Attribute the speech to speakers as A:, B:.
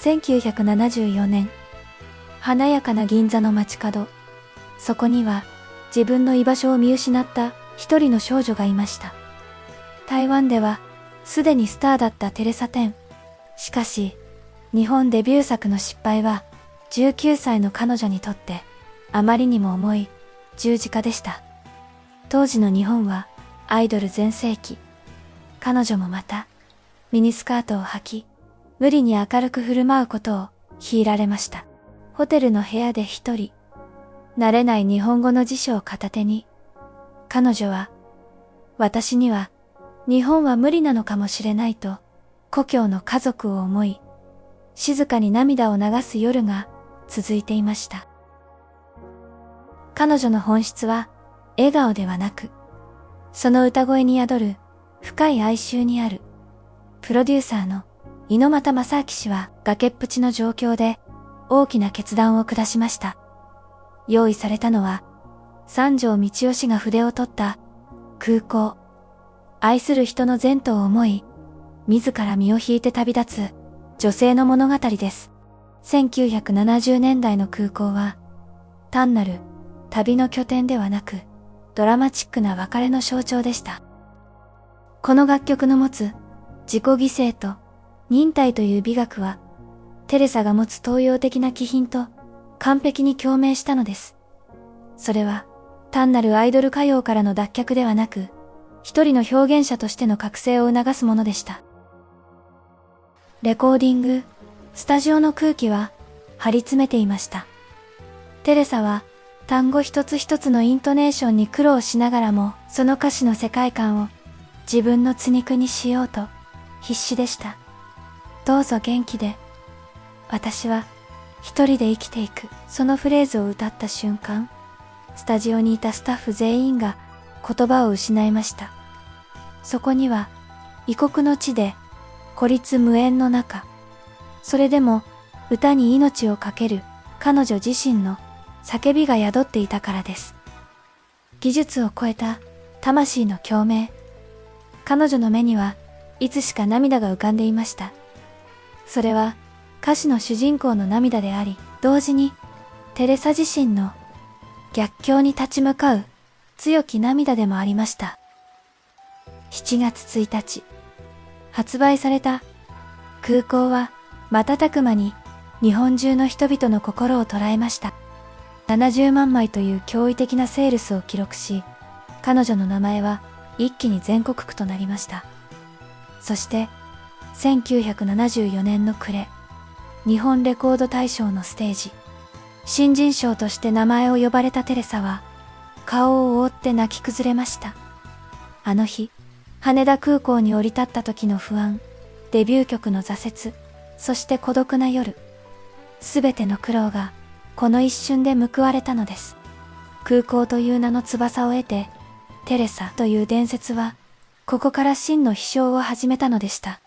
A: 1974年、華やかな銀座の街角、そこには自分の居場所を見失った一人の少女がいました。台湾ではすでにスターだったテレサ・テン。しかし、日本デビュー作の失敗は19歳の彼女にとってあまりにも重い十字架でした。当時の日本はアイドル全盛期。彼女もまたミニスカートを履き、無理に明るく振る舞うことを強いられました。ホテルの部屋で一人、慣れない日本語の辞書を片手に、彼女は、私には日本は無理なのかもしれないと、故郷の家族を思い、静かに涙を流す夜が続いていました。彼女の本質は笑顔ではなく、その歌声に宿る深い哀愁にある。プロデューサーの猪俣正明氏は崖っぷちの状況で大きな決断を下しました。用意されたのは三条道夫氏が筆を取った空港。愛する人の前途を思い、自ら身を引いて旅立つ女性の物語です。1970年代の空港は単なる旅の拠点ではなく、ドラマチックな別れの象徴でした。この楽曲の持つ自己犠牲と忍耐という美学は、テレサが持つ東洋的な気品と完璧に共鳴したのです。それは単なるアイドル歌謡からの脱却ではなく、一人の表現者としての覚醒を促すものでした。レコーディング、スタジオの空気は張り詰めていました。テレサは単語一つ一つのイントネーションに苦労しながらも、その歌詞の世界観を自分の血肉にしようと必死でした。どうぞ元気で。私は一人で生きていく。そのフレーズを歌った瞬間、スタジオにいたスタッフ全員が言葉を失いました。そこには異国の地で孤立無縁の中、それでも歌に命をかける彼女自身の叫びが宿っていたからです。技術を超えた魂の共鳴。彼女の目にはいつしか涙が浮かんでいました。それは歌詞の主人公の涙であり、同時にテレサ自身の逆境に立ち向かう強き涙でもありました。7月1日、発売された空港は瞬く間に日本中の人々の心を捉えました。70万枚という驚異的なセールスを記録し、彼女の名前は一気に全国区となりました。そして1974年の暮れ、日本レコード大賞のステージ、新人賞として名前を呼ばれたテレサは顔を覆って泣き崩れました。あの日、羽田空港に降り立った時の不安、デビュー曲の挫折、そして孤独な夜、すべての苦労がこの一瞬で報われたのです。空港という名の翼を得て、テレサという伝説はここから真の飛翔を始めたのでした。